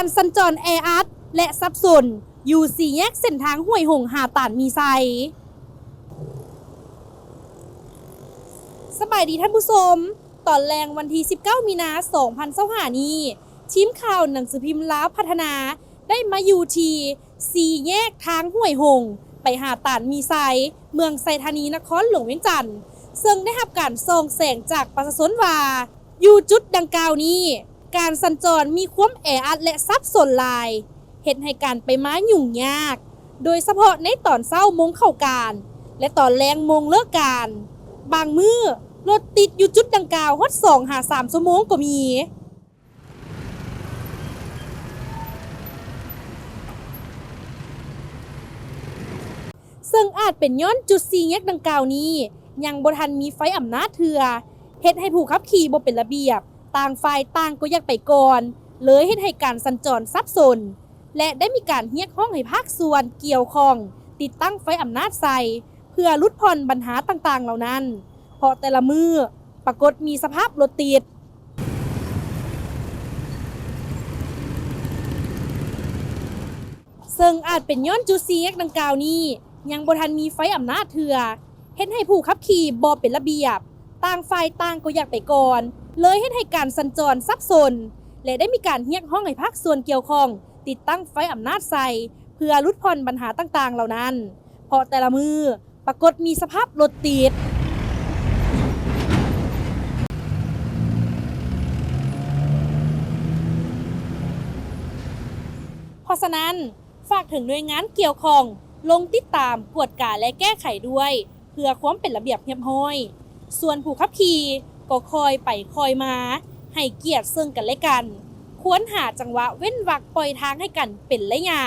การสัญจรแออัดและสับสนอยู่สี่แยกเส้นทางห้วยหงหาตานมีไซสบายดีท่านผู้ชมตอนแรงวันที่19 มีนาคม 2025 นี้ทีมข่าวหนังสือพิมพ์ลาวพัฒนาได้มาอยู่ที่สี่แยกทางห้วยหงไปหาตานมีไซเมืองไซธานีนครหลวงเวียงจันทน์ซึ่งได้รับการส่องแสงจากประชาชนว่าอยู่จุดดังกล่าวนี้การสัญจรมีความแออัดและซับซ้อนหลายเฮ็ดให้การไปมายุ่งยากโดยเฉพาะในตอนเช้าโมงเข้าการและตอนแลงโมงเลิกการบางมื้อรถติดอยู่จุดดังกล่าวฮอด2-3 ชั่วโมงก็มีซึ่งอาจเป็นย้อนจุดสี่แยกดังกล่าวนี้ยังบ่ทันมีไฟอำนาจเถื่อเฮ็ดให้ผู้ขับขี่บ่เป็นระเบียบต่างฝ่ายต่างก็อยากไปก่อนเลยเฮ็ดให้การสัญจรสับสนและได้มีการเรียกร้องให้ภาคส่วนเกี่ยวข้องติดตั้งไฟอำนาจใส่เพื่อลดผ่อนปัญหาต่างๆเหล่านั้นเพราะแต่ละมื้อปรากฏมีสภาพรถติดซึ่งอาจเป็นย้อนจุดสี่แยกดังกล่าวนี้ยังบ่ทันมีไฟอำนาจเถื่อเฮ็ดให้ผู้ขับขี่บ่เป็นระเบียบต่างฝ่ายต่างก็อยากไปก่อนเลยเฮ็ดให้การสัญจรสับสนและได้มีการเรียกร้องให้ภาคส่วนเกี่ยวข้องติดตั้งไฟอำนาจใส่เพื่อลดผ่อนปัญหาต่างๆเหล่านั้นเพราะแต่ละมื้อปรากฏมีสภาพรถติดเพราะฉะนั้นฝากถึงหน่วยงานเกี่ยวข้องลงติดตามกวดกาและแก้ไขด้วยเพื่อความเป็นระเบียบเรียบร้อยส่วนผู้ขับขี่ก็คอยไปคอยมาให้เกียรติซึ่งกันและกันควรหาจังหวะเว้นวรรคปล่อยทางให้กันเป็นระยะ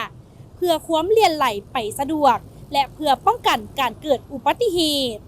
เพื่อความเลียนไหลไปสะดวกและเพื่อป้องกันการเกิดอุบัติเหตุ